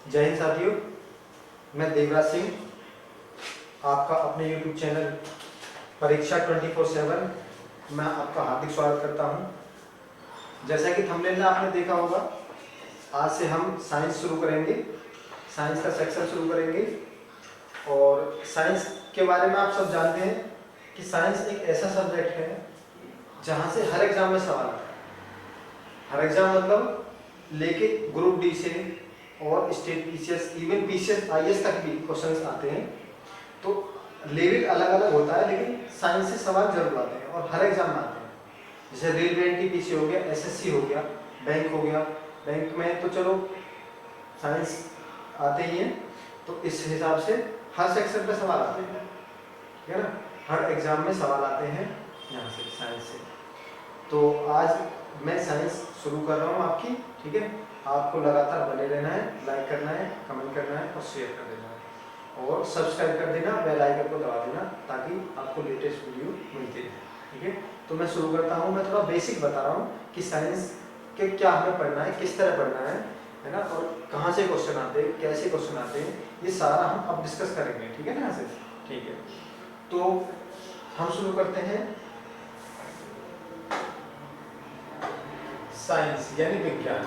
जय हिंद साथियों, मैं देवराज सिंह आपका अपने YouTube चैनल परीक्षा 24/7 मैं आपका हार्दिक स्वागत करता हूं। जैसा कि थंबनेल में आपने देखा होगा, आज से हम साइंस शुरू करेंगे, साइंस का सेक्शन शुरू करेंगे। और साइंस के बारे में आप सब जानते हैं कि साइंस एक ऐसा सब्जेक्ट है जहां से हर एग्जाम में सवाल आता है। हर एग्जाम मतलब लेके ग्रुप डी से और state PCS, even PCS IAS तक भी क्वेश्चंस आते हैं। तो लेवल अलग अलग होता है, लेकिन साइंस से सवाल जरूर आते हैं और हर एग्जाम में आते हैं। जैसे रेलवे एनटीपीसी हो गया, एसएससी हो गया, बैंक हो गया। बैंक में तो चलो साइंस आते ही हैं, तो इस हिसाब से हर सेक्शन पे सवाल आते हैं, ठीक है ना। हर एग्जाम में सवाल आते हैं यहाँ से, साइंस से। तो आज मैं साइंस शुरू कर रहा हूँ आपकी, ठीक है। आपको लगातार बने रहना है, लाइक करना है, कमेंट करना है और शेयर कर देना है और सब्सक्राइब कर देना, बेल आइकन को दबा देना ताकि आपको लेटेस्ट वीडियो मिलती रहे, ठीक है। तो मैं शुरू करता हूँ। मैं थोड़ा बेसिक बता रहा हूँ कि साइंस के क्या हमें पढ़ना है, किस तरह पढ़ना है ना, और कहाँ से क्वेश्चन आते हैं, कैसे क्वेश्चन आते हैं, ये सारा हम अब डिस्कस करेंगे, ठीक है ना। यहाँ से ठीक है, तो हम शुरू करते हैं। साइंस यानी विज्ञान,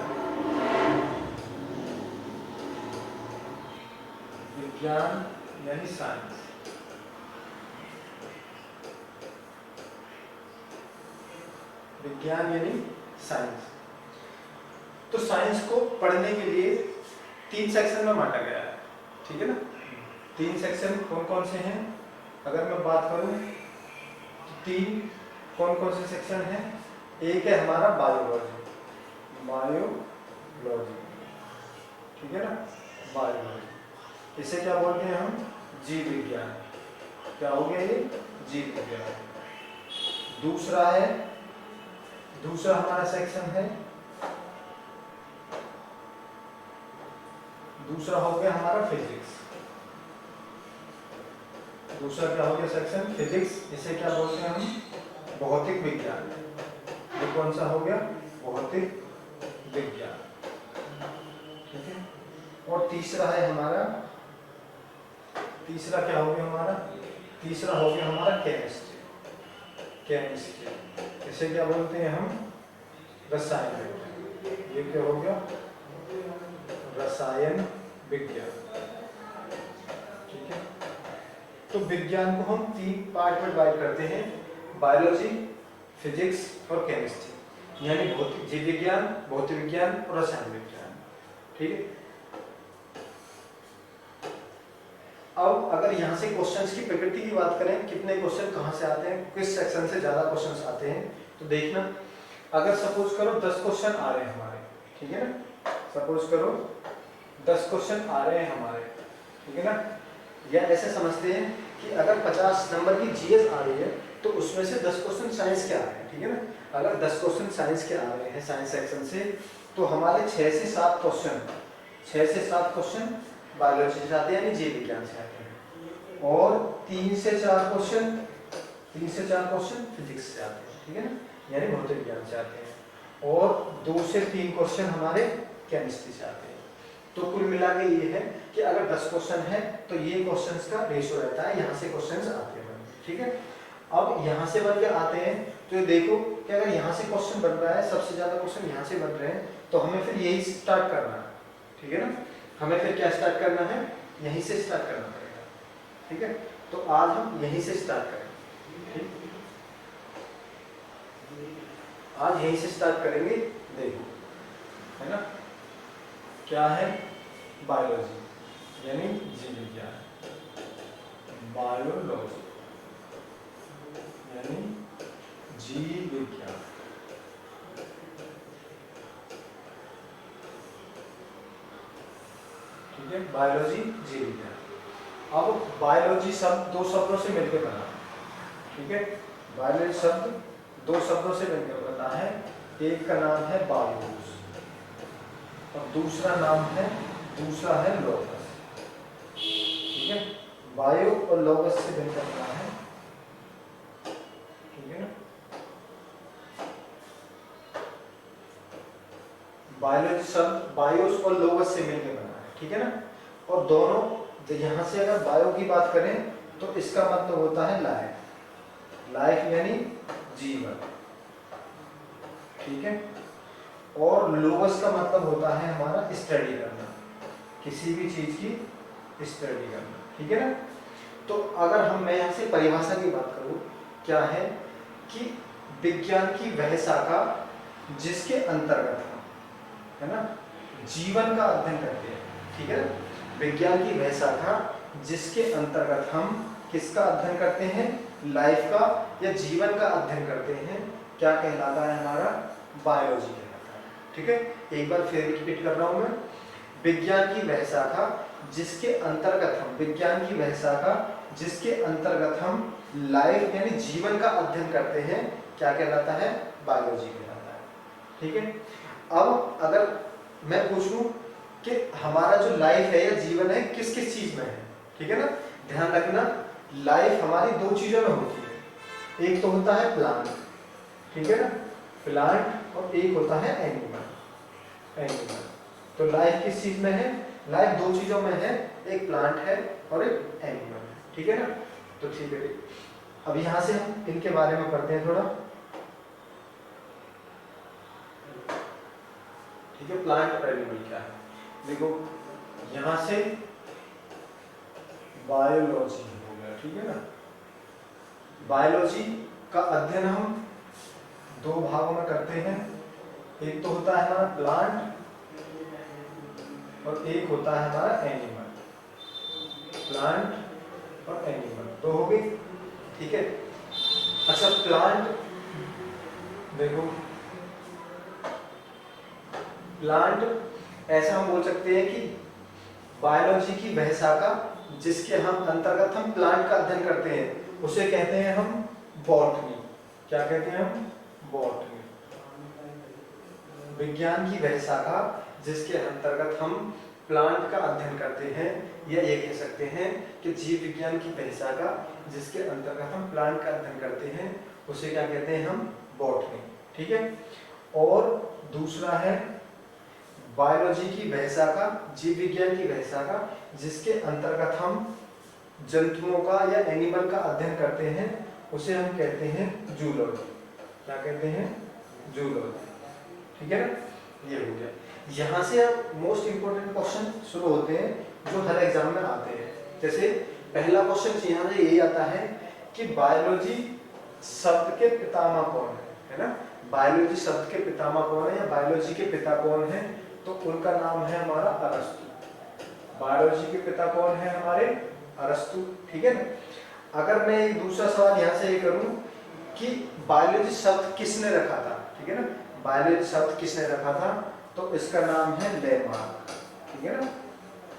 विज्ञान यानी साइंस। विज्ञान यानी साइंस। तो साइंस को पढ़ने के लिए 3 सेक्शन में बांटा गया है, ठीक है ना। 3 सेक्शन कौन कौन से हैं अगर मैं बात करूं तो 3 कौन कौन से सेक्शन हैं। एक है हमारा बायोलॉजी, बायोलॉजी, ठीक है ना। बायोलॉजी, इसे क्या बोलते हैं हम, जीव विज्ञान। क्या हो गया ये, जीव विज्ञान। दूसरा हमारा सेक्शन है, दूसरा हो गया हमारा फिजिक्स। दूसरा क्या हो गया सेक्शन, फिजिक्स। इसे क्या बोलते हैं हम, भौतिक विज्ञान। ये कौन सा हो गया, भौतिक विज्ञान, ठीक है। और तीसरा है हमारा, तीसरा क्या हो गया हमारा, तीसरा हो गया हमारा केमिस्ट्री। केमिस्ट्री, इसे क्या बोलते हैं हम, रसायन विज्ञान। ये क्या हो गया, रसायन विज्ञान, ठीक है। तो विज्ञान को हम 3 पार्ट में डिवाइड करते हैं, बायोलॉजी, फिजिक्स और केमिस्ट्री, यानी भौतिक, जीव विज्ञान, भौतिक विज्ञान और रसायन विज्ञान, ठीक है। अब अगर यहाँ से क्वेश्चंस की प्रकृति की बात करें, कितने क्वेश्चन कहाँ से आते हैं, किस सेक्शन से ज्यादा क्वेश्चंस आते हैं, तो देखना। अगर सपोज करो 10 क्वेश्चन आ रहे हैं हमारे, ठीक है ना। सपोज करो 10 क्वेश्चन आ रहे हैं हमारे, ठीक है ना। या ऐसे समझते हैं कि अगर 50 नंबर की जीएस आ रही है तो उसमें से 10 क्वेश्चन साइंस के आ रहे हैं, ठीक है ना। अगर 10 क्वेश्चन साइंस के आ रहे हैं, साइंस सेक्शन से, तो हमारे 6 से 7 क्वेश्चन, 6 से 7 क्वेश्चन बायोलॉजी से आते हैं, यानी जीव विज्ञान से आते हैं। और 3 से 4 क्वेश्चन, 3 से 4 क्वेश्चन फिजिक्स से आते हैं, ठीक है ना, यानी भौतिक विज्ञान से आते हैं। और 2 से 3 क्वेश्चन हमारे केमिस्ट्री से आते हैं। तो कुल मिला के ये है कि अगर 10 क्वेश्चन है तो ये क्वेश्चंस का रेशियो रहता है, यहाँ से क्वेश्चंस आते हैं, ठीक है। अब यहाँ से बन के आते हैं तो ये देखो कि अगर यहाँ से क्वेश्चन बन रहा है, सबसे ज्यादा क्वेश्चन यहाँ से बन रहे हैं, तो हमें फिर यही स्टार्ट करना है, ठीक है ना। हमें फिर क्या स्टार्ट करना है, यहीं से स्टार्ट करना पड़ेगा, ठीक है। तो आज हम यहीं से स्टार्ट करेंगे, ठीक, आज यहीं से स्टार्ट करेंगे। देखो, है ना, क्या है, बायोलॉजी यानी जीव विज्ञान, बायोलॉजी यानी जीव विज्ञान, ठीक है। बायोलॉजी, जीव विज्ञान। अब बायोलॉजी शब्द 2 शब्दों से मिलकर बना, ठीक है। बायोलॉजी शब्द 2 शब्दों से मिलकर बना है। एक का नाम है बायोस और दूसरा है लोगस, ठीक है। बायो और लोगस से मिलकर बना है, ठीक है ना। बायोलॉजी शब्द बायोस और लोगस से मिलकर बना है, ठीक है ना। और दोनों तो यहाँ से अगर बायो की बात करें तो इसका मतलब होता है लाइफ, लाइफ यानी जीवन, ठीक है। और लोगस का मतलब होता है हमारा स्टडी करना, किसी भी चीज की स्टडी करना, ठीक है ना। तो अगर मैं यहाँ से परिभाषा की बात करूँ, क्या है कि विज्ञान की वह शाखा जिसके अंतर्गत हम, है ना, जीवन का अध्ययन करते हैं, ठीक है ना। विज्ञान की वह शाखा जिसके अंतर्गत हम किसका अध्ययन करते हैं, लाइफ का या जीवन का अध्ययन करते हैं, क्या कहलाता है हमारा, बायोलॉजी कहलाता है, ठीक है। एक बार फिर रिपीट कर रहा हूं मैं, विज्ञान की वह शाखा जिसके अंतर्गत हम, विज्ञान की वह शाखा जिसके अंतर्गत हम लाइफ यानी जीवन का अध्ययन करते हैं, क्या कहलाता है, बायोलॉजी कहलाता है, ठीक है। अब अगर मैं पूछूं कि हमारा जो लाइफ है या जीवन है किस किस चीज में है, ठीक है ना, ध्यान रखना, लाइफ हमारी दो चीजों में होती है, एक तो होता है प्लांट, ठीक है ना, प्लांट, और एक होता है एनिमल, एनिमल। तो लाइफ किस चीज में है, लाइफ दो चीजों में है, एक प्लांट है और एक एनिमल है, ठीक है ना। तो ठीक है, अब यहां से हम इनके बारे में पढ़ते हैं थोड़ा, ठीक है। प्लांट और एनिमल क्या है, देखो यहां से बायोलॉजी हो गया, ठीक है ना। बायोलॉजी का अध्ययन हम दो भागों में करते हैं, एक तो होता है हमारा प्लांट और एक होता है हमारा एनिमल, प्लांट और एनिमल तो हो गई, ठीक है। अच्छा प्लांट, देखो प्लांट ऐसा हम बोल सकते हैं कि बायोलॉजी की वह शाखा जिसके हम अंतर्गत हम प्लांट का अध्ययन करते हैं उसे कहते हैं हम बॉटनी, क्या कहते हैं हम, बॉटनी। विज्ञान की वह शाखा जिसके अंतर्गत हम प्लांट का अध्ययन करते हैं, या ये कह सकते हैं कि जीव विज्ञान की वह शाखा जिसके अंतर्गत हम प्लांट का अध्ययन करते हैं उसे क्या कहते हैं हम, बॉटनी, ठीक है। और दूसरा है बायोलॉजी की वह शाखा, जीव विज्ञान की वह शाखा जिसके अंतर्गत हम जंतुओं का या एनिमल का अध्ययन करते हैं उसे हम कहते हैं जूलॉजी, क्या कहते हैं, जूलॉजी, ठीक है ना। ये हो गया। यहाँ से अब मोस्ट इंपोर्टेंट क्वेश्चन शुरू होते हैं जो हर एग्जाम में आते हैं। जैसे पहला क्वेश्चन यहाँ से यही आता है कि बायोलॉजी शब्द के पितामह कौन है ना। बायोलॉजी शब्द के पितामह कौन है या बायोलॉजी के पिता कौन है, तो उनका नाम है हमारा अरस्तु। बायोलॉजी के पिता कौन है हमारे, अरस्तु, ठीक है ना। अगर मैं एक दूसरा सवाल यहाँ से ये करूँ कि बायोलॉजी शब्द किसने रखा था, ठीक है ना, बायोलॉजी शब्द किसने रखा था, तो इसका नाम है लेमार्क, ठीक है ना।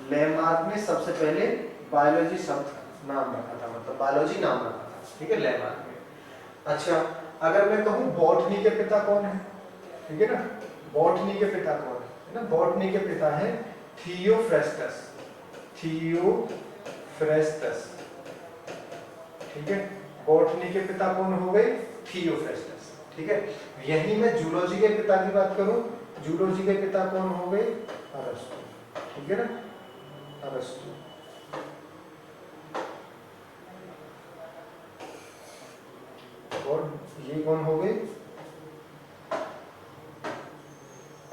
लेमार्क ने सबसे पहले बायोलॉजी शब्द नाम रखा था, मतलब बायोलॉजी नाम रखा था, ठीक है, लेमार्क ने। अच्छा अगर मैं कहूँ बॉटनी के पिता कौन है, ठीक है ना, बॉटनी के पिता कौन है ना, बॉटनी के पिता है थियोफ्रेस्टस, थियोफ्रेस्टस, ठीक है। बॉटनी के पिता कौन हो गए, थियोफ्रेस्टस, ठीक है। यही मैं जूलॉजी के पिता की बात करूं, जूलॉजी के पिता कौन हो गए, अरस्तु, ठीक है ना, अरस्तु। और ये कौन हो गए,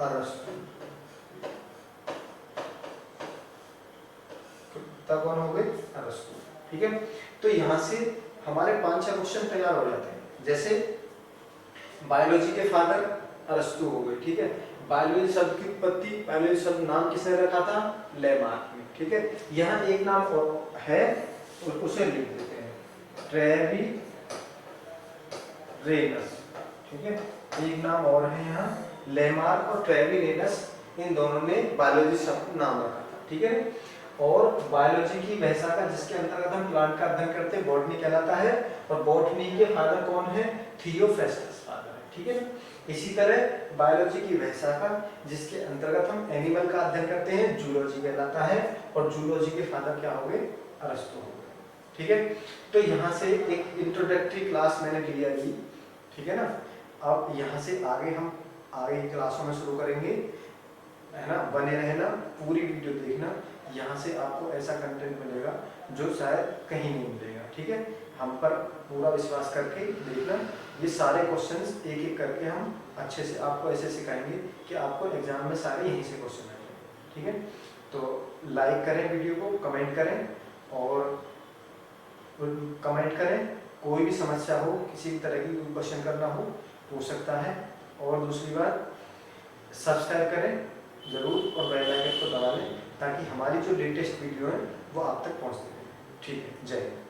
अरस्तु। पिता कौन हो गए, अरस्तु, ठीक है। तो यहां से हमारे 5-6 क्वेश्चन तैयार हो जाते हैं। जैसे बायोलॉजी के फादर अरस्तु हो गए, ठीक है। बायोलॉजी शब्द की उत्पत्ति, बायोलॉजी शब्द नाम किसने रखा था, लेमार्क ने, ठीक है। यहाँ एक नाम और है उसे लिख देते हैं, ट्रेवी रेनस, ठीक है। एक नाम और है यहाँ, लेमार्क और ट्रेवी रेनस, इन दोनों ने बायोलॉजी शब्द नाम रखा था, ठीक है। और बायोलॉजी की वह शाखा जिसके अंतर्गत हम प्लांट का अध्ययन करते हैं बॉटनी कहलाता है, और बॉटनी के फादर कौन है, थियोफ्रेस्टस फादर है, ठीक है। इसी तरह बायोलॉजी की वह शाखा जिसके अंतर्गत हम एनिमल का अध्ययन करते हैं जूलॉजी कहलाता है, और जूलॉजी के फादर क्या हो गए, अरस्तु हो गए, ठीक है। तो यहाँ से एक इंट्रोडक्टरी क्लास मैंने क्लियर की, ठीक है ना। अब यहाँ से आगे हम आगे की क्लासों में शुरू करेंगे है ना, बने रहना, पूरी वीडियो देखना। यहाँ से आपको ऐसा कंटेंट मिलेगा जो शायद कहीं नहीं मिलेगा। ठीक है, हम पर पूरा विश्वास करके देखना। ये सारे क्वेश्चंस एक एक करके हम अच्छे से आपको ऐसे सिखाएंगे कि आपको एग्जाम में सारे यहीं से क्वेश्चन आएंगे। ठीक है, तो लाइक करें वीडियो को, कमेंट करें और कमेंट करें। कोई भी समस्या हो, किसी भी तरह की कोई क्वेश्चन करना हो, पूछ सकता है। और दूसरी बात, सब्सक्राइब करें जरूर और बेल आइकन को दबा लें ताकि हमारी जो लेटेस्ट वीडियो है वो आप तक पहुंचती रहे। ठीक है, जय हिंद।